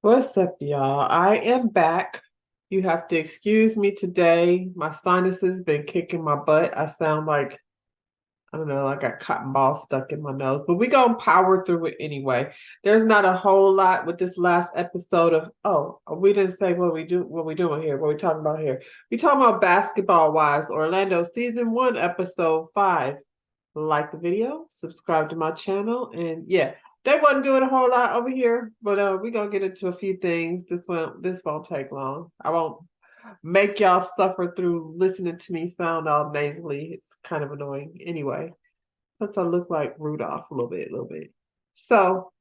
What's up, y'all? I am back. You have to excuse me today. My sinuses been kicking my butt. I sound like, I don't know, I got cotton balls stuck in my nose, but we gonna power through it anyway. There's not a whole lot with this last episode of, oh, we didn't say what we doing here, what we talking about here. We talking about Basketball Wives, Orlando season 1, episode 5. Like the video, subscribe to my channel, and yeah, they wasn't doing a whole lot over here, but we gonna get into a few things. This won't take long. I won't make y'all suffer through listening to me sound all nasally. It's kind of annoying anyway. Plus I look like Rudolph a little bit. So,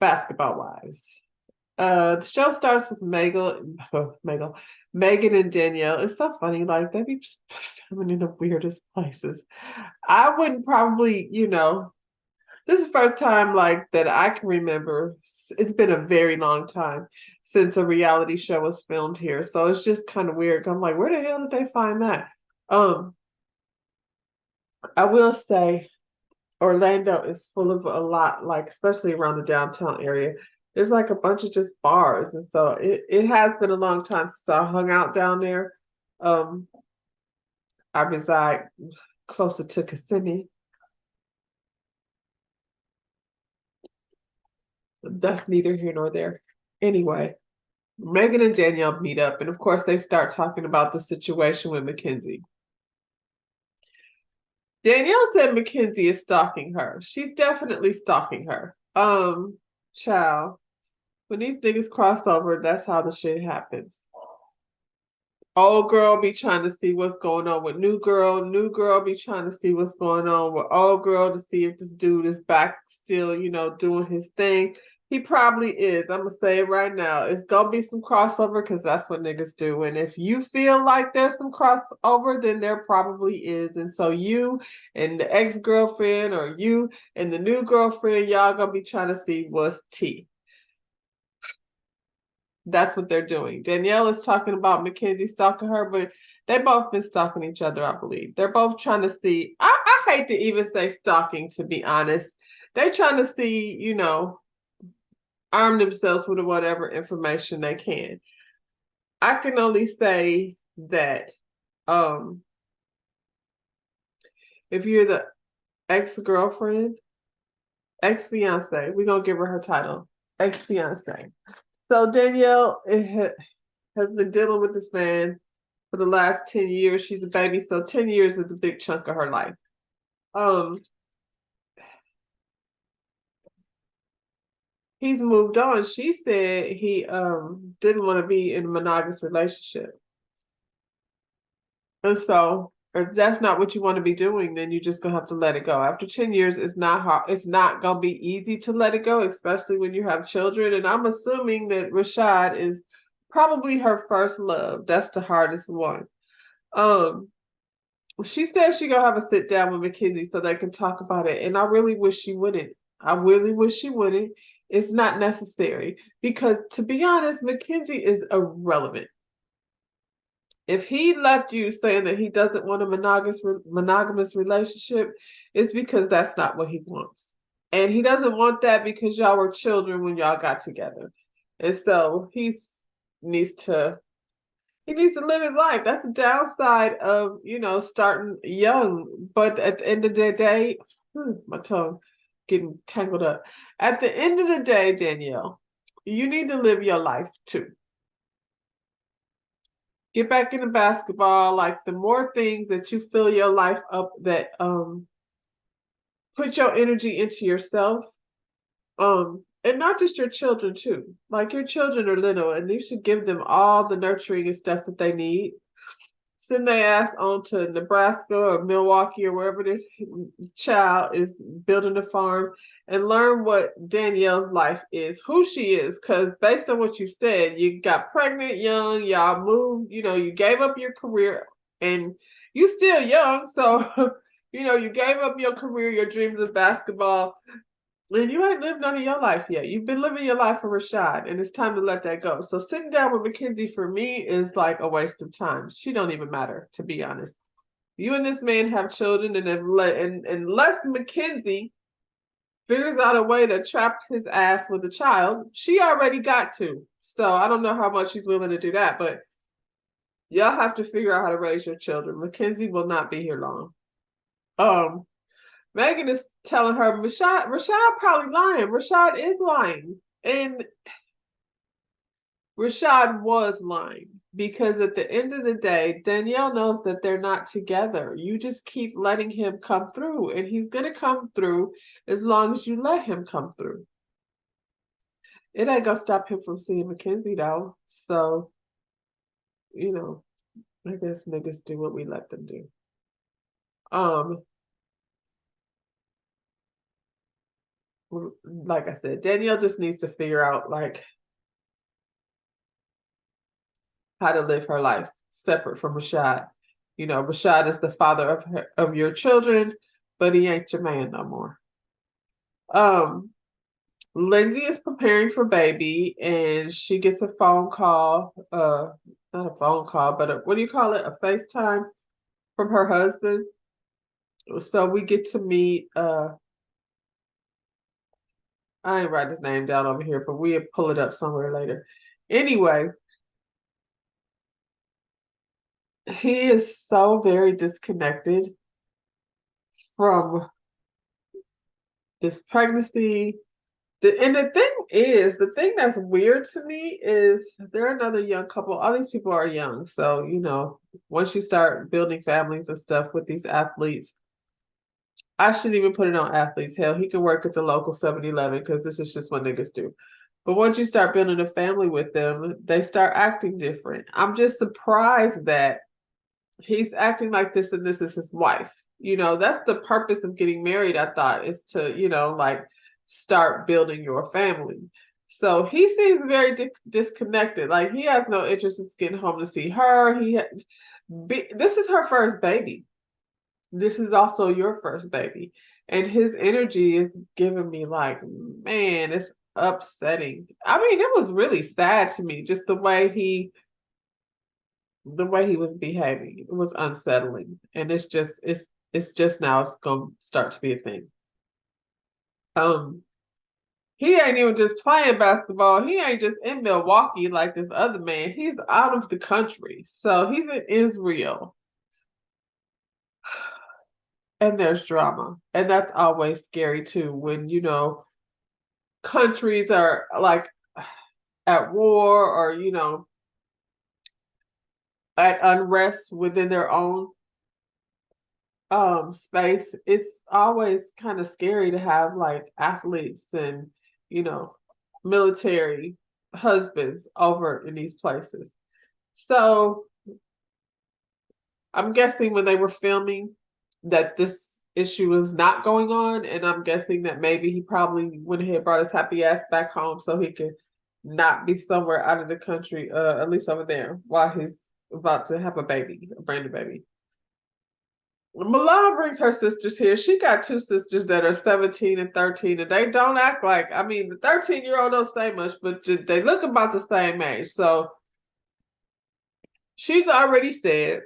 Basketball Wives. The show starts with Megan and Danielle. It's so funny, like they be filming in the weirdest places. I wouldn't probably, this is the first time like that I can remember. It's been a very long time since a reality show was filmed here. So it's just kind of weird. I'm like, where the hell did they find that? Um, I will say Orlando is full of a lot, like especially around the downtown area. There's like a bunch of just bars. And so it has been a long time since I hung out down there. Um, I reside closer to Kissimmee. That's neither here nor there. Anyway, Megan and Danielle meet up, and of course, they start talking about the situation with Mackenzie. Danielle said Mackenzie is stalking her. She's definitely stalking her. Child, when these niggas cross over, that's how the shit happens. Old girl be trying to see what's going on with new girl be trying to see what's going on with old girl to see if this dude is back still, doing his thing. He probably is. I'm gonna say it right now. It's gonna be some crossover because that's what niggas do. And if you feel like there's some crossover, then there probably is. And so you and the ex-girlfriend or you and the new girlfriend, y'all gonna be trying to see what's tea. That's what they're doing. Danielle is talking about Mackenzie stalking her, but they both been stalking each other, I believe. They're both trying to see. I hate to even say stalking, to be honest. They're trying to see, arm themselves with whatever information they can. I can only say that um if you're the ex-girlfriend, ex-fiance, we're gonna give her title, ex-fiance. So Danielle has been dealing with this man for the last 10 years. She's a baby, so 10 years is a big chunk of her life. Um, he's moved on. She said he didn't want to be in a monogamous relationship. And so if that's not what you want to be doing, then you're just gonna have to let it go. After 10 years, it's not hard, it's not gonna be easy to let it go, especially when you have children. And I'm assuming that Rashad is probably her first love. That's the hardest one. Um, she said she gonna have a sit down with Mackenzie so they can talk about it. And I really wish she wouldn't. I really wish she wouldn't. It's not necessary because, to be honest, Mackenzie is irrelevant. If he left you saying that he doesn't want a monogamous relationship, it's because that's not what he wants. And he doesn't want that because y'all were children when y'all got together. And so needs to he needs to live his life. That's the downside of, starting young. But at the end of the day, my tongue getting tangled up. At the end of the day, Danielle, you need to live your life too. Get back into basketball. Like the more things that you fill your life up that put your energy into yourself, and not just your children too. Like your children are little and you should give them all the nurturing and stuff that they need. Send their ass on to Nebraska or Milwaukee or wherever this child is building a farm and learn what Danielle's life is, who she is. Because based on what you said, you got pregnant young, y'all moved, you gave up your career and you still young. So, you gave up your career, your dreams of basketball, and you ain't lived none of your life yet. You've been living your life for Rashad, and it's time to let that go. So sitting down with Mackenzie for me is like a waste of time. She don't even matter, to be honest. You and this man have children, and unless Mackenzie figures out a way to trap his ass with a child. She already got to. So I don't know how much she's willing to do that, but y'all have to figure out how to raise your children. Mackenzie will not be here long. Megan is telling her Rashad probably lying. Rashad is lying. And Rashad was lying because at the end of the day, Danielle knows that they're not together. You just keep letting him come through, and he's going to come through as long as you let him come through. It ain't going to stop him from seeing Mackenzie, though. So, you know, I guess niggas do what we let them do. Like I said, Danielle just needs to figure out, like, how to live her life separate from Rashad. You know, Rashad is the father of your children, but he ain't your man no more. Lindsay is preparing for baby, and she gets a phone call, not a phone call, but what do you call it? A FaceTime from her husband. So we get to meet, I ain't write his name down over here, but we'll pull it up somewhere later. Anyway, he is so very disconnected from this pregnancy. And the thing that's weird to me is they're another young couple. All these people are young. So, you know, once you start building families and stuff with these athletes, I shouldn't even put it on athletes. Hell, he can work at the local 7-Eleven because this is just what niggas do. But once you start building a family with them, they start acting different. I'm just surprised that he's acting like this and this is his wife. You know, that's the purpose of getting married, I thought, is to, you know, like start building your family. So he seems very disconnected. Like he has no interest in getting home to see her. This is her first baby. This is also your first baby. And his energy is giving me like, man, it's upsetting. I mean, it was really sad to me, just the way he was behaving. It was unsettling. And it's just now it's gonna start to be a thing. He ain't even just playing basketball. He ain't just in Milwaukee like this other man. He's out of the country. So he's in Israel. And there's drama. And that's always scary too when, you know, countries are like at war or, you know, at unrest within their own space. It's always kind of scary to have like athletes and, you know, military husbands over in these places. So I'm guessing when they were filming that this issue was not going on, and I'm guessing that maybe he probably went ahead and brought his happy ass back home so he could not be somewhere out of the country, at least over there, while he's about to have a baby, a brand new baby. Milan brings her sisters here. She got two sisters that are 17 and 13, and they don't act like, I mean, the 13-year-old don't say much, but they look about the same age. So she's already said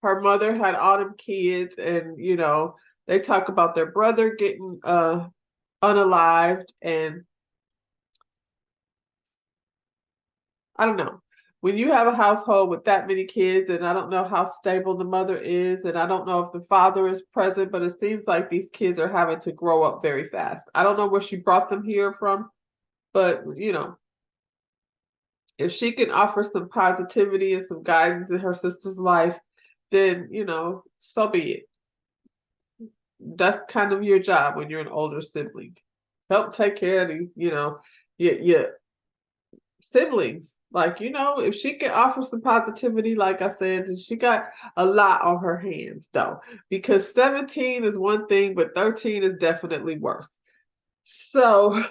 her mother had all them kids, and, you know, they talk about their brother getting unalived, and I don't know. When you have a household with that many kids, and I don't know how stable the mother is, and I don't know if the father is present, but it seems like these kids are having to grow up very fast. I don't know where she brought them here from, but, you know, if she can offer some positivity and some guidance in her sister's life, then, you know, so be it. That's kind of your job when you're an older sibling. Help take care of these, you know, your siblings. Like, you know, if she can offer some positivity, like I said, she got a lot on her hands though, because 17 is one thing, but 13 is definitely worse. So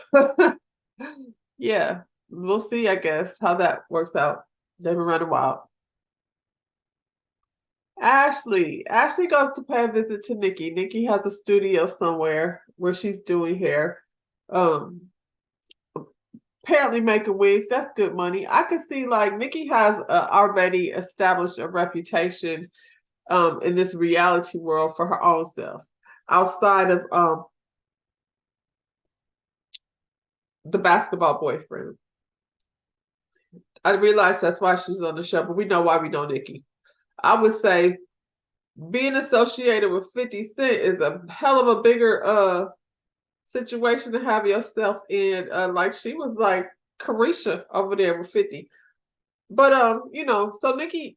yeah, we'll see, I guess, how that works out. They've been running wild. Ashley goes to pay a visit to Nikki. Nikki has a studio somewhere where she's doing hair. Um, Apparently making wigs, that's good money. I could see like Nikki has already established a reputation in this reality world for her own self. outside of the basketball boyfriend. I realize that's why she's on the show, but we know why we know Nikki. I would say being associated with 50 Cent is a hell of a bigger situation to have yourself in. Like she was like Carisha over there with 50. But so Nikki,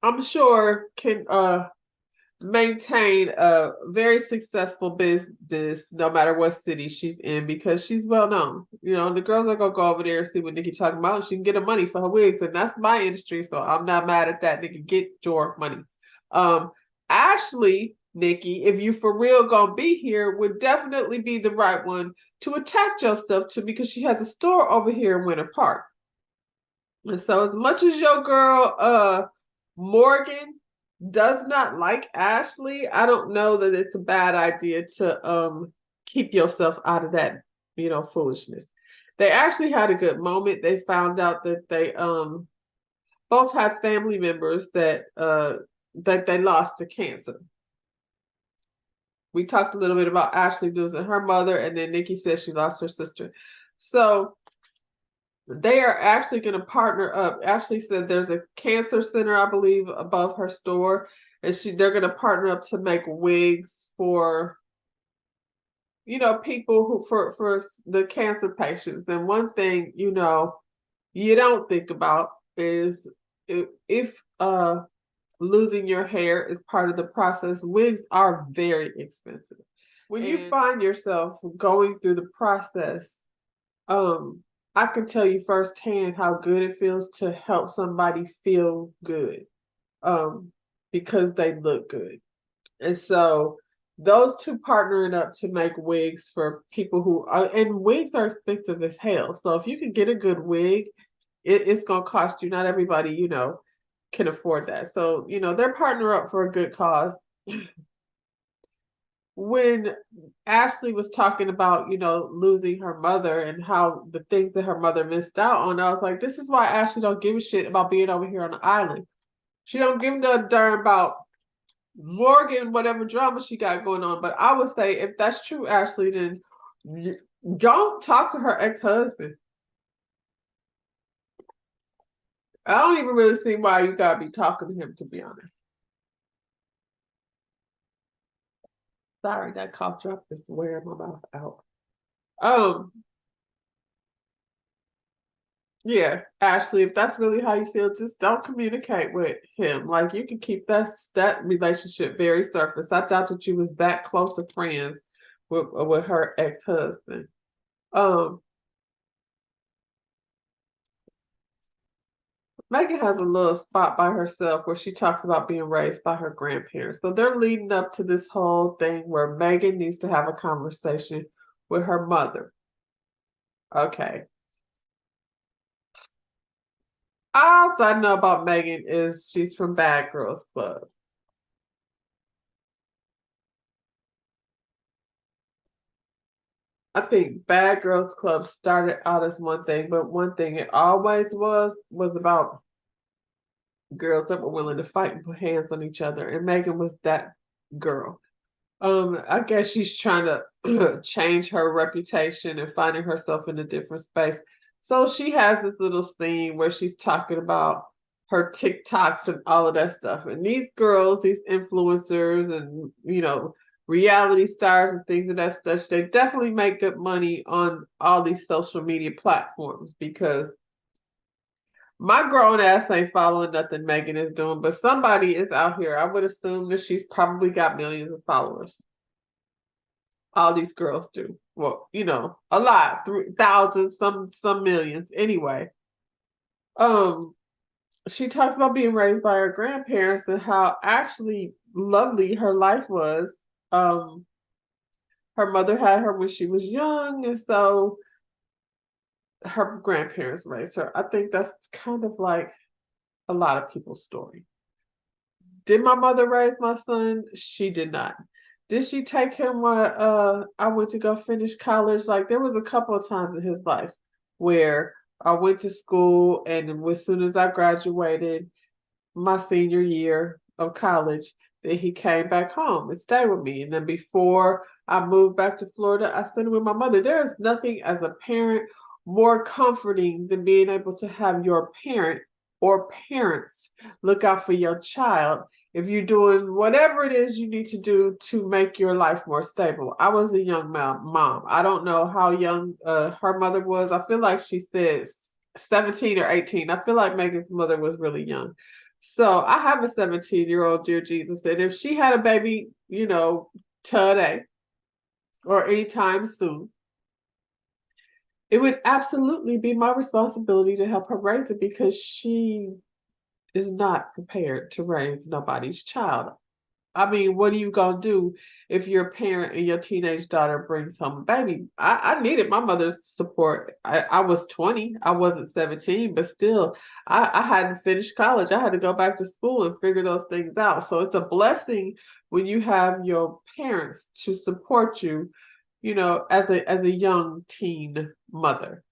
I'm sure can maintain a very successful business no matter what city she's in because she's well known. The girls are gonna go over there and see what Nikki talking about. And she can get her money for her wigs, and that's my industry, so I'm not mad at that. Nikki, get your money. Ashley, Nikki, if you for real gonna be here, would definitely be the right one to attach your stuff to because she has a store over here in Winter Park. And so as much as your girl Morgan does not like Ashley, I don't know that it's a bad idea to keep yourself out of that, foolishness. They actually had a good moment. They found out that they both had family members that they lost to cancer. We talked a little bit about Ashley losing her mother, and then Nikki said she lost her sister. So they are actually going to partner up. Ashley said there's a cancer center, I believe, above her store, and they're going to partner up to make wigs for, people who for the cancer patients. And one thing, you don't think about is if losing your hair is part of the process. Wigs are very expensive. When you find yourself going through the process, I can tell you firsthand how good it feels to help somebody feel good, because they look good. And so those two partnering up to make wigs for people who are, and wigs are expensive as hell. So if you can get a good wig, it's going to cost you. Not everybody, can afford that. So, they're partner up for a good cause. When Ashley was talking about, losing her mother and how the things that her mother missed out on, I was like, this is why Ashley don't give a shit about being over here on the island. She don't give no darn about Morgan, whatever drama she got going on. But I would say if that's true, Ashley, then don't talk to her ex-husband. I don't even really see why you gotta be talking to him, to be honest. Sorry, that cough drop is wearing my mouth out. Yeah, Ashley, if that's really how you feel, just don't communicate with him. Like you can keep that relationship very surface. I doubt that you was that close of friends with her ex-husband. Megan has a little spot by herself where she talks about being raised by her grandparents. So they're leading up to this whole thing where Megan needs to have a conversation with her mother. Okay. All I know about Megan is she's from Bad Girls Club. I think Bad Girls Club started out as one thing, but one thing it always was about girls that were willing to fight and put hands on each other. And Megan was that girl. I guess she's trying to change her reputation and finding herself in a different space. So she has this little scene where she's talking about her TikToks and all of that stuff. And these girls, these influencers and, reality stars and things of that such, they definitely make good money on all these social media platforms because my grown ass ain't following nothing Megan is doing, but somebody is out here. I would assume that she's probably got millions of followers. All these girls do. Well, a lot, 3,000, some millions. Anyway, she talks about being raised by her grandparents and how actually lovely her life was. Her mother had her when she was young, and so her grandparents raised her. I think that's kind of like a lot of people's story. Did my mother raise my son? She did not. Did she take him when I went to go finish college? Like there was a couple of times in his life where I went to school and as soon as I graduated my senior year of college, then he came back home and stayed with me. And then before I moved back to Florida, I stayed with my mother. There is nothing as a parent more comforting than being able to have your parent or parents look out for your child if you're doing whatever it is you need to do to make your life more stable. I was a young mom. I don't know how young her mother was. I feel like she said 17 or 18. I feel like Megan's mother was really young. So I have a 17-year-old, dear Jesus, and if she had a baby, today or anytime soon, it would absolutely be my responsibility to help her raise it because she is not prepared to raise nobody's child. I mean, what are you gonna do if your parent and your teenage daughter brings home a baby? I needed my mother's support. I was 20, I wasn't 17, but still, I hadn't finished college. I had to go back to school and figure those things out. So it's a blessing when you have your parents to support you, as a young teen mother.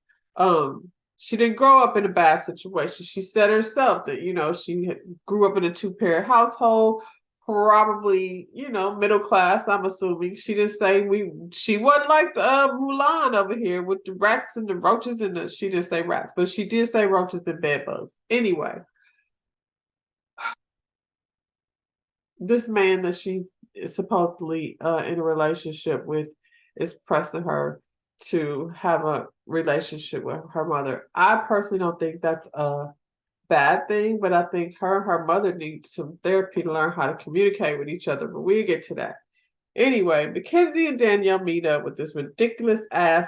She didn't grow up in a bad situation. She said herself that, she grew up in a two-parent household, probably, middle class, I'm assuming. She didn't say she wasn't like the Mulan over here with the rats and the roaches she didn't say rats, but she did say roaches and bed bugs. Anyway, this man that she's supposedly in a relationship with is pressing her to have a relationship with her mother. I personally don't think that's a bad thing, but I think her and her mother need some therapy to learn how to communicate with each other. But we'll get to that. Anyway, Mackenzie and Danielle meet up with this ridiculous ass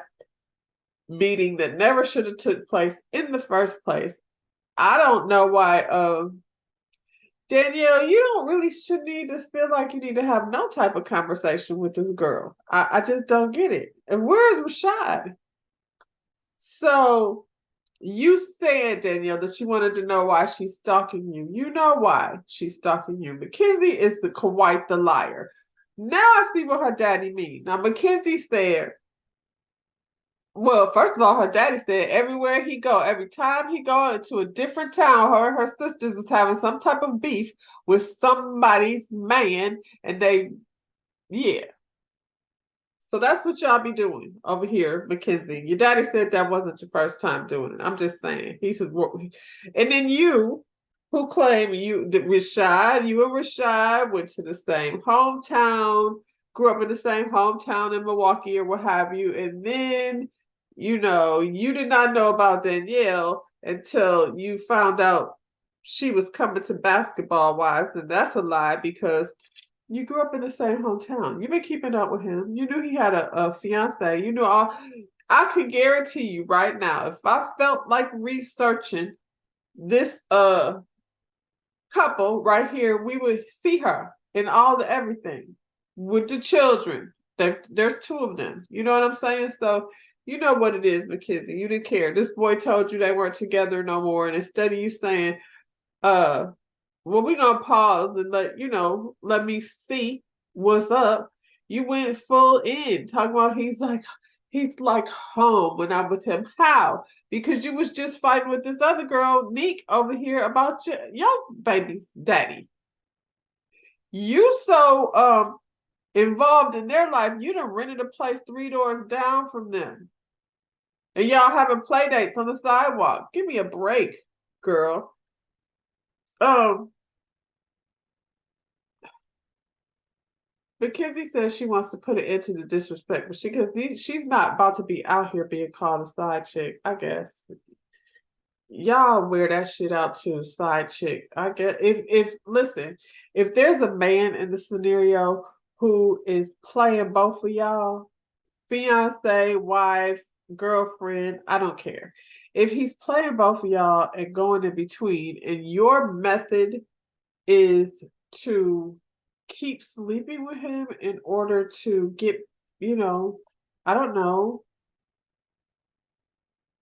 meeting that never should have took place in the first place. I don't know why Danielle, you don't really should need to feel like you need to have no type of conversation with this girl. I just don't get it. And where's Rashad? So you said, Danielle, that you wanted to know why she's stalking you. You know why she's stalking you. Mackenzie is quite the liar. Now I see what her daddy means. Now Mackenzie said, well, first of all, her daddy said everywhere he go, every time he go into a different town, her and her sisters is having some type of beef with somebody's man, and yeah. So that's what y'all be doing over here, Mackenzie. Your daddy said that wasn't your first time doing it. I'm just saying. He said, and then you, who claim you, you and Rashad went to the same hometown, grew up in the same hometown in Milwaukee or what have you, and then you did not know about Danielle until you found out she was coming to Basketball Wives, and that's a lie because you grew up in the same hometown. You've been keeping up with him. You knew he had a fiance. You knew all. I can guarantee you right now, if I felt like researching this couple right here, we would see her in all the everything with the children. There's two of them. You know what I'm saying? So you know what it is, Mackenzie. You didn't care. This boy told you they weren't together no more, and instead of you saying, well, we're gonna pause and let me see what's up. You went full in, talking about he's like home when I'm with him. How? Because you was just fighting with this other girl, Neek, over here about your baby's daddy. You so involved in their life, you done rented a place 3 doors down from them. And y'all having play dates on the sidewalk. Give me a break, girl. Mackenzie says she wants to put an end to the disrespect, but she's not about to be out here being called a side chick, I guess. Y'all wear that shit out too, side chick. I guess if listen, if there's a man in the scenario who is playing both of y'all, fiance, wife, girlfriend, I don't care. If he's playing both of y'all and going in between, and your method is to keep sleeping with him in order to get, I don't know,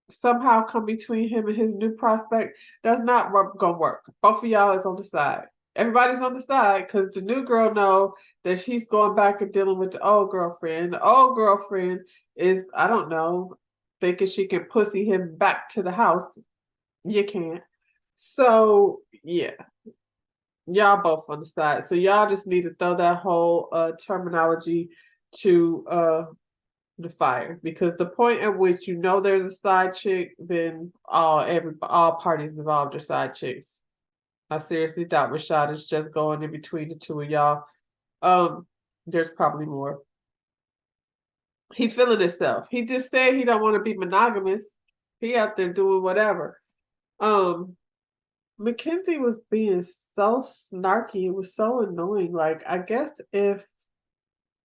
somehow come between him and his new prospect, that's not gonna work. Both of y'all is on the side. Everybody's on the side because the new girl know that she's going back and dealing with the old girlfriend. The old girlfriend is, I don't know, thinking she can pussy him back to the house. You can't. So yeah. Y'all both on the side. So y'all just need to throw that whole terminology to the fire, because the point at which you know there's a side chick, then all parties involved are side chicks. I seriously doubt Rashad is just going in between the two of y'all. There's probably more. He feeling himself. He just said he don't want to be monogamous. He out there doing whatever. Um, Mackenzie was being so snarky. It was so annoying. Like, I guess if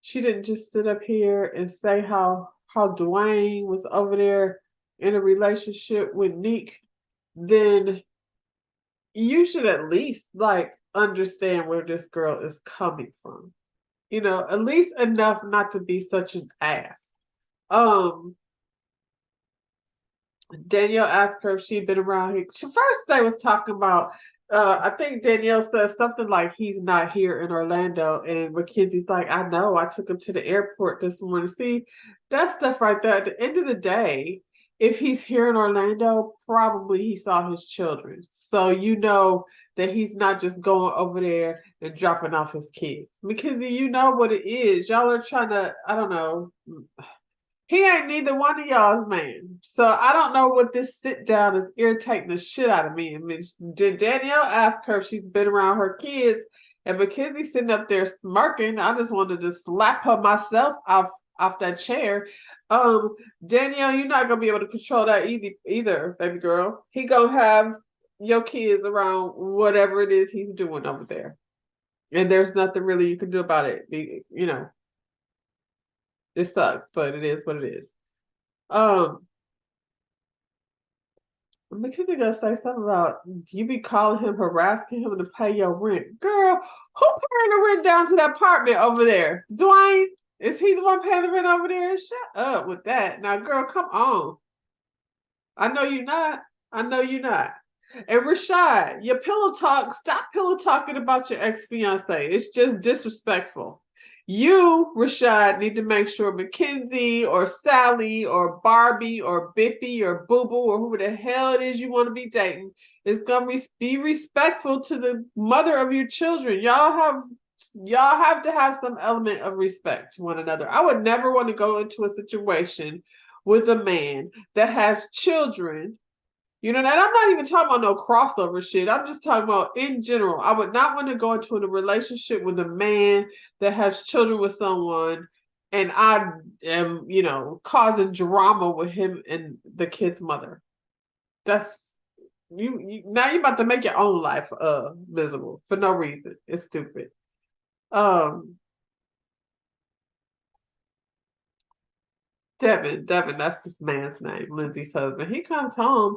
she didn't just sit up here and say how Dwayne was over there in a relationship with Neek, then you should at least like understand where this girl is coming from. You know, at least enough not to be such an ass. Um, Danielle asked her if she'd been around here. She first they was talking about I think Danielle says something like he's not here in Orlando, and Mackenzie's like, I know, I took him to the airport this morning. See, that stuff right there. At the end of the day, if he's here in Orlando, probably he saw his children. So you know that he's not just going over there and dropping off his kids. Mackenzie, you know what it is. Y'all are trying to, I don't know, he ain't neither one of y'all's man. So I don't know what this sit down is irritating the shit out of me. I mean, did Danielle ask her if she's been around her kids? And Mackenzie sitting up there smirking. I just wanted to slap her myself off that chair. Danielle, you're not gonna be able to control that either, baby girl. He gonna have your kids around whatever it is he's doing over there. And there's nothing really you can do about it. You know, it sucks, but it is what it is. Um, Mackenzie gonna say something about you be calling him, harassing him to pay your rent. Girl, who paying the rent down to that apartment over there? Dwayne? Is he the one paying the rent over there? Shut up with that. Now, girl, come on. I know you're not. I know you're not. And Rashad, your pillow talk, stop pillow talking about your ex-fiance. It's just disrespectful. You, Rashad, need to make sure Mackenzie or Sally or Barbie or Bippy or Boo Boo or who the hell it is you want to be dating is gonna be respectful to the mother of your children. Y'all have to have some element of respect to one another. I would never want to go into a situation with a man that has children, you know, and I'm not even talking about no crossover shit. I'm just talking about in general. I would not want to go into a relationship with a man that has children with someone and I am, you know, causing drama with him and the kid's mother. That's you now you're about to make your own life miserable for no reason. It's stupid. Um Devin, that's this man's name, Lindsay's husband. He comes home.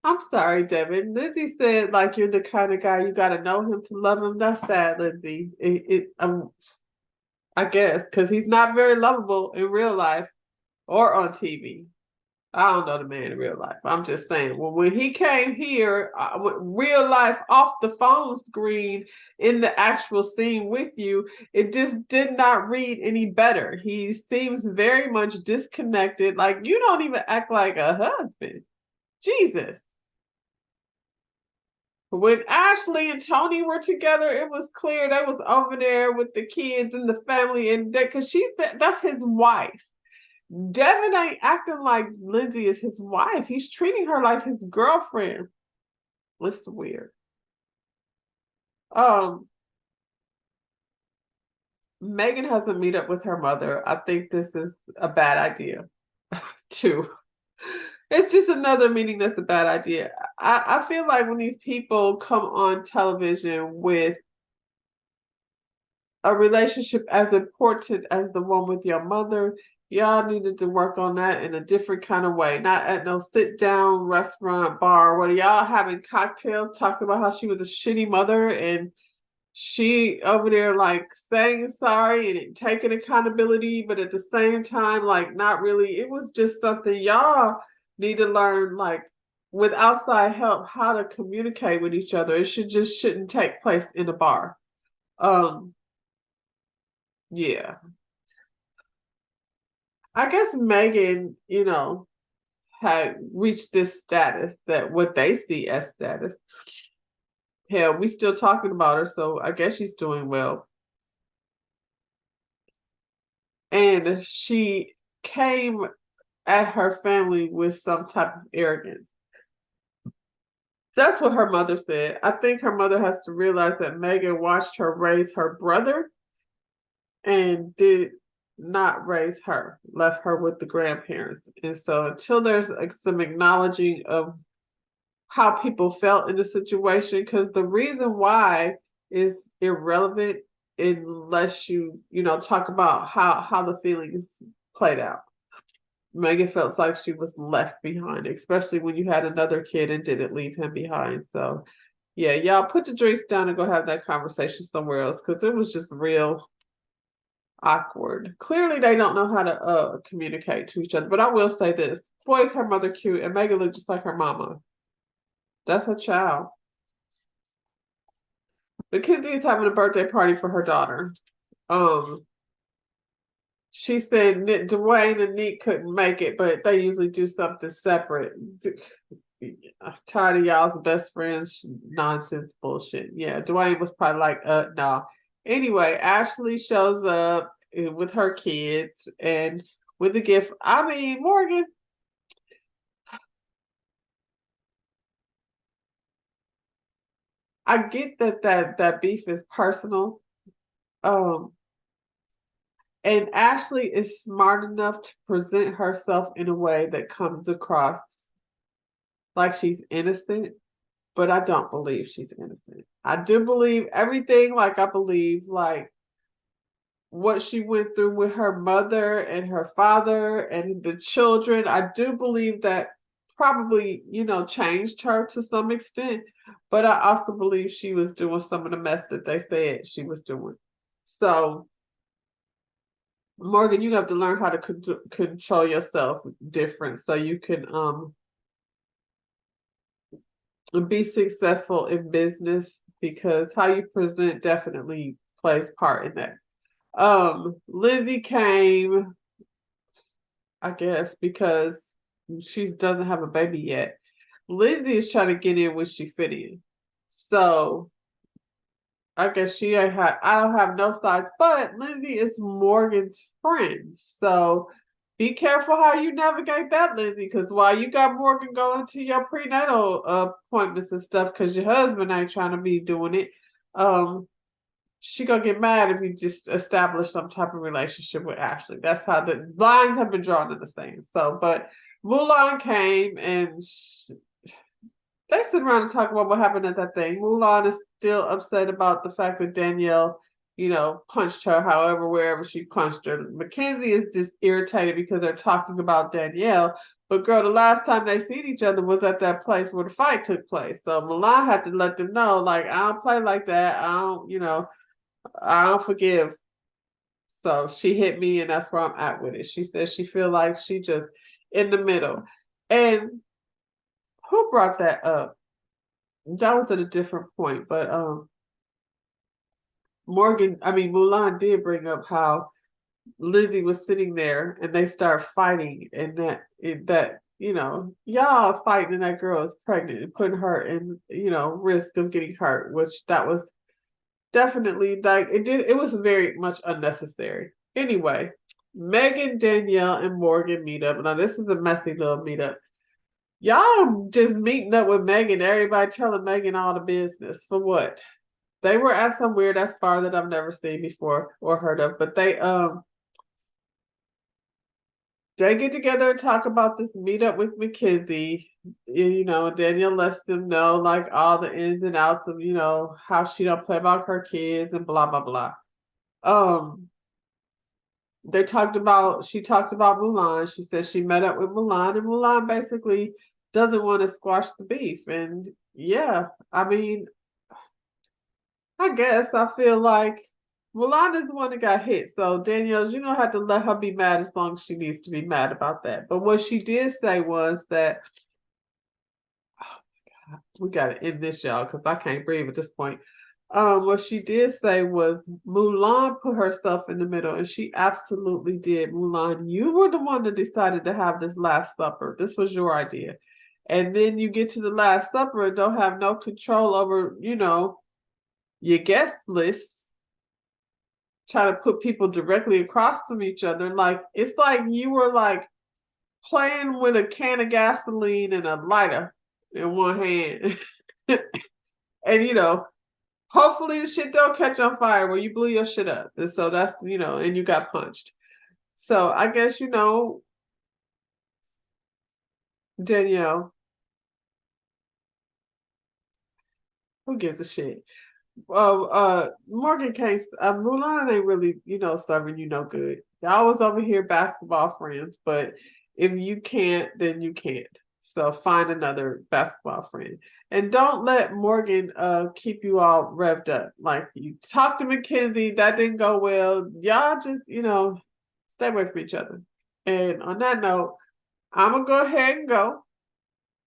I'm sorry, Devin. Lindsay said like you're the kind of guy you got to know him to love him. That's sad, Lindsay. I guess because he's not very lovable in real life or on TV. I don't know the man in real life. I'm just saying. Well, when he came here, real life off the phone screen in the actual scene with you, it just did not read any better. He seems very much disconnected. Like you don't even act like a husband. Jesus. When Ashley and Tony were together, it was clear they was over there with the kids and the family, and because that's his wife. Devin ain't acting like Lindsay is his wife. He's treating her like his girlfriend. It's weird. Um, Megan has a meet up with her mother. I think this is a bad idea, too. It's just another meeting that's a bad idea. I feel like when these people come on television with a relationship as important as the one with your mother, y'all needed to work on that in a different kind of way. Not at no sit down restaurant bar where y'all having cocktails talking about how she was a shitty mother and she over there like saying sorry and taking accountability, but at the same time, like not really. It was just something y'all need to learn, like with outside help, how to communicate with each other. It shouldn't take place in a bar. Um, yeah. I guess Megan, you know, had reached this status, that what they see as status. Hell, we still talking about her, so I guess she's doing well. And she came at her family with some type of arrogance. That's what her mother said. I think her mother has to realize that Megan watched her raise her brother and did not raise her, left her with the grandparents. And so until there's like some acknowledging of how people felt in the situation, because the reason why is irrelevant unless you know talk about how the feelings played out. Megan felt like she was left behind, especially when you had another kid and didn't leave him behind. So yeah, y'all put the drinks down and go have that conversation somewhere else, because it was just real awkward. Clearly they don't know how to communicate to each other. But I will say this: boy, is her mother cute, and Megan looked just like her mama. That's her child. Mackenzie is having a birthday party for her daughter. Um, she said Dwayne and Nick couldn't make it, but they usually do something separate. I'm tired of y'all's best friends nonsense bullshit. Yeah, Dwayne was probably like, no. Anyway, Ashley shows up with her kids and with a gift. I mean, Morgan, I get that beef is personal. Um, and Ashley is smart enough to present herself in a way that comes across like she's innocent, but I don't believe she's innocent. I do believe everything, like I believe like what she went through with her mother and her father and the children. I do believe that probably, you know, changed her to some extent, but I also believe she was doing some of the mess that they said she was doing. So Morgan, you have to learn how to control yourself different so you can be successful in business, because how you present definitely plays part in that. Lizzie came, I guess, because she doesn't have a baby yet. Lizzie is trying to get in when she fit in. So I guess she ain't had, I don't have no sides, but Lizzie is Morgan's friend. So be careful how you navigate that, Lizzie, because while you got Morgan going to your prenatal appointments and stuff, because your husband ain't trying to be doing it, she gonna get mad if you just establish some type of relationship with Ashley. That's how the lines have been drawn in the sand. So, but Mulan came and they sit around and talk about what happened at that thing. Mulan is still upset about the fact that Danielle, you know, punched her, however, wherever she punched her. Mackenzie is just irritated because they're talking about Danielle. But girl, the last time they seen each other was at that place where the fight took place. So Mulan had to let them know, like, I don't play like that. I don't, you know, I don't forgive. So she hit me, and that's where I'm at with it. She says she feel like she just in the middle. And who brought that up? That was at a different point, but Mulan did bring up how Lizzie was sitting there and they start fighting, and that you know, y'all fighting and that girl is pregnant and putting her in, you know, risk of getting hurt, which that was definitely like it was very much unnecessary. Anyway, Megan, Danielle, and Morgan meet up. Now this is a messy little meetup. Y'all just meeting up with Megan, everybody telling Megan all the business for what? They were at some weird ass bar that I've never seen before or heard of, but they get together and talk about this meetup with Mackenzie. You know, Danielle lets them know like all the ins and outs of, you know, how she don't play about her kids and blah blah blah. Um, she talked about Mulan. She said she met up with Mulan, and Mulan basically doesn't want to squash the beef. And yeah, I mean, I guess I feel like Mulan is the one that got hit. So Danielle, you don't have to let her be mad as long as she needs to be mad about that. But what she did say was that, oh my God, we gotta end this, y'all, because I can't breathe at this point. What she did say was Mulan put herself in the middle, and she absolutely did. Mulan, you were the one that decided to have this Last Supper. This was your idea. And then you get to the Last Supper and don't have no control over, your guest list. Try to put people directly across from each other. Like it's like you were like playing with a can of gasoline and a lighter in one hand. And hopefully the shit don't catch on fire where you blew your shit up. And so that's, and you got punched. So I guess, Danielle, who gives a shit? Well, Morgan Case, Mulan ain't really, serving you no good. Y'all was over here basketball friends, but if you can't, then you can't. So find another basketball friend. And don't let Morgan keep you all revved up. Like you talked to Mackenzie, that didn't go well. Y'all just, stay away from each other. And on that note, I'm gonna go ahead and go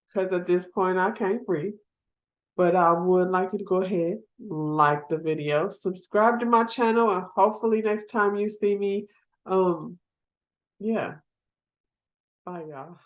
because at this point I can't breathe. But I would like you to go ahead, like the video, subscribe to my channel, and hopefully next time you see me, yeah. Bye, y'all.